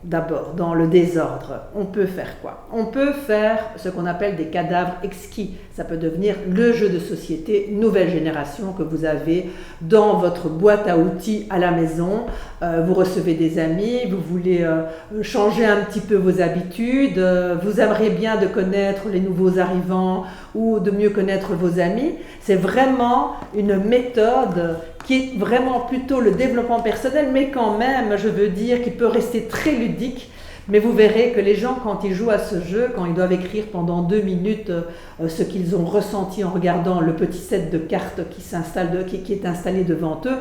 D'abord, dans le désordre, on peut faire quoi? On peut faire ce qu'on appelle des cadavres exquis. Ça peut devenir le jeu de société nouvelle génération que vous avez dans votre boîte à outils à la maison. Vous recevez des amis, vous voulez changer un petit peu vos habitudes, vous aimeriez bien de connaître les nouveaux arrivants ou de mieux connaître vos amis. C'est vraiment une méthode qui est vraiment plutôt le développement personnel, mais quand même, je veux dire, qui peut rester très ludique. Mais vous verrez que les gens, quand ils jouent à ce jeu, quand ils doivent écrire pendant 2 minutes ce qu'ils ont ressenti en regardant le petit set de cartes qui est installé devant eux,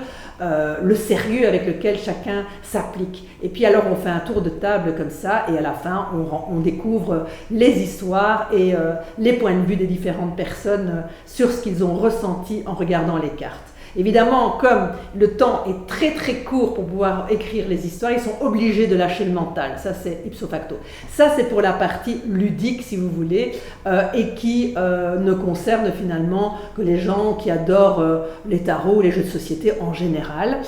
le sérieux avec lequel chacun s'applique. Et puis alors on fait un tour de table comme ça, et à la fin on découvre les histoires et les points de vue des différentes personnes sur ce qu'ils ont ressenti en regardant les cartes. Évidemment, comme le temps est très très court pour pouvoir écrire les histoires, ils sont obligés de lâcher le mental. Ça, c'est ipso facto. Ça, c'est pour la partie ludique, si vous voulez, et qui ne concerne finalement que les gens qui adorent les tarots, les jeux de société en général.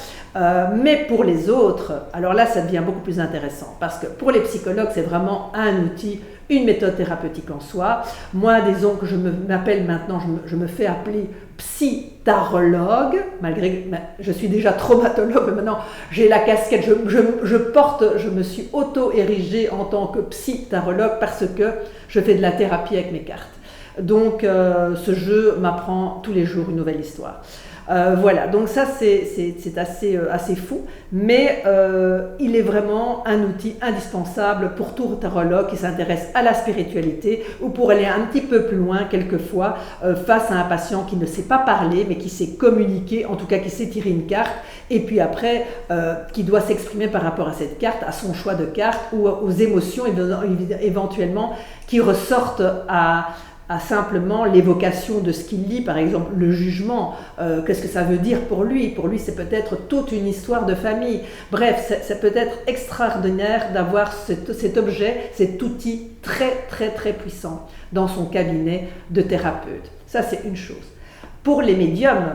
Mais pour les autres, alors là, ça devient beaucoup plus intéressant. Parce que pour les psychologues, c'est vraiment un outil, une méthode thérapeutique en soi. Moi, disons que je me fais appeler psytarologue, malgré que je suis déjà traumatologue, mais maintenant j'ai la casquette, je me suis auto-érigée en tant que psytarologue parce que je fais de la thérapie avec mes cartes. Donc ce jeu m'apprend tous les jours une nouvelle histoire. Voilà, donc ça c'est assez fou, mais il est vraiment un outil indispensable pour tout tarologue qui s'intéresse à la spiritualité ou pour aller un petit peu plus loin quelquefois face à un patient qui ne sait pas parler mais qui sait communiquer, en tout cas qui sait tirer une carte et puis après qui doit s'exprimer par rapport à cette carte, à son choix de carte ou aux émotions éventuellement qui ressortent à simplement l'évocation de ce qu'il lit, par exemple le jugement, qu'est-ce que ça veut dire pour lui? Pour lui, c'est peut-être toute une histoire de famille. Bref, c'est peut-être extraordinaire d'avoir cet objet, cet outil très très très puissant dans son cabinet de thérapeute. Ça, c'est une chose. Pour les médiums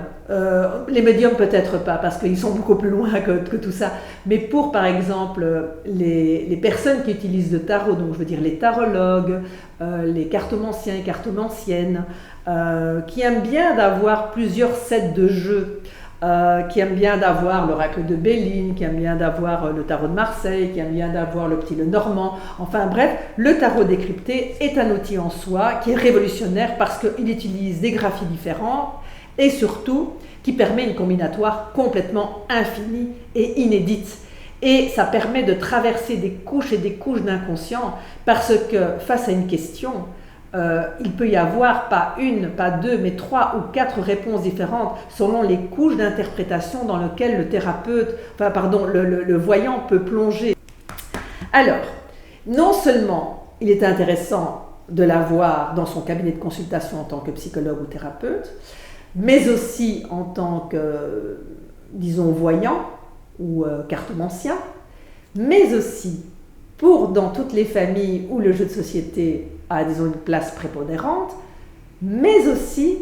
peut-être pas, parce qu'ils sont beaucoup plus loin que tout ça, mais pour par exemple les personnes qui utilisent le tarot, donc je veux dire les tarologues, les cartomanciens et cartomanciennes, qui aiment bien d'avoir plusieurs sets de jeux, qui aiment bien d'avoir l'oracle de Béline, qui aiment bien d'avoir le tarot de Marseille, qui aiment bien d'avoir le petit Lenormand. Enfin bref, le tarot décrypté est un outil en soi qui est révolutionnaire parce qu'il utilise des graphies différents et surtout qui permet une combinatoire complètement infinie et inédite. Et ça permet de traverser des couches et des couches d'inconscient parce que face à une question, il peut y avoir pas une, pas deux, mais 3 ou 4 réponses différentes selon les couches d'interprétation dans lesquelles le voyant peut plonger. Alors, non seulement il est intéressant de l'avoir dans son cabinet de consultation en tant que psychologue ou thérapeute, mais aussi en tant que, disons, voyant ou cartomancien, mais aussi dans toutes les familles où le jeu de société a, disons, une place prépondérante, mais aussi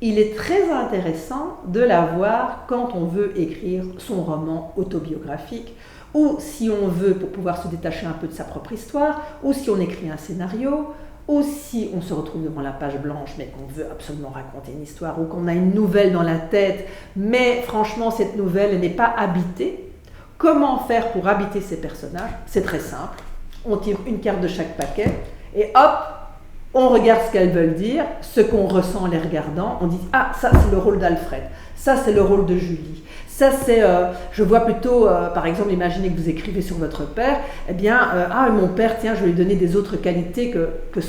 il est très intéressant de l'avoir quand on veut écrire son roman autobiographique, ou si on veut, pour pouvoir se détacher un peu de sa propre histoire, ou si on écrit un scénario, ou si on se retrouve devant la page blanche mais qu'on veut absolument raconter une histoire, ou qu'on a une nouvelle dans la tête, mais franchement cette nouvelle n'est pas habitée. Comment faire pour habiter ces personnages? C'est très simple. On tire une carte de chaque paquet et hop, on regarde ce qu'elles veulent dire, ce qu'on ressent en les regardant. On dit « Ah, ça c'est le rôle d'Alfred, ça c'est le rôle de Julie. » Ça c'est, je vois plutôt, par exemple, imaginez que vous écrivez sur votre père, eh bien, mon père, tiens, je vais lui donner des autres qualités que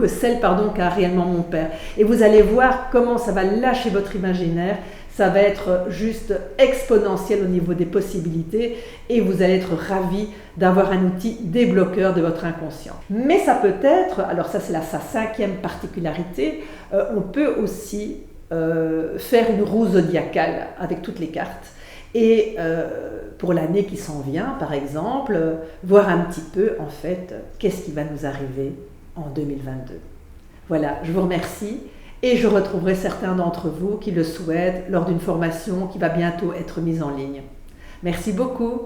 celles qu'a réellement mon père. Et vous allez voir comment ça va lâcher votre imaginaire. Ça va être juste exponentiel au niveau des possibilités et vous allez être ravis d'avoir un outil débloqueur de votre inconscient. Mais ça peut être, alors ça c'est sa 5e particularité, on peut aussi faire une roue zodiacale avec toutes les cartes et pour l'année qui s'en vient par exemple, voir un petit peu en fait qu'est-ce qui va nous arriver en 2022. Voilà, je vous remercie. Et je retrouverai certains d'entre vous qui le souhaitent lors d'une formation qui va bientôt être mise en ligne. Merci beaucoup.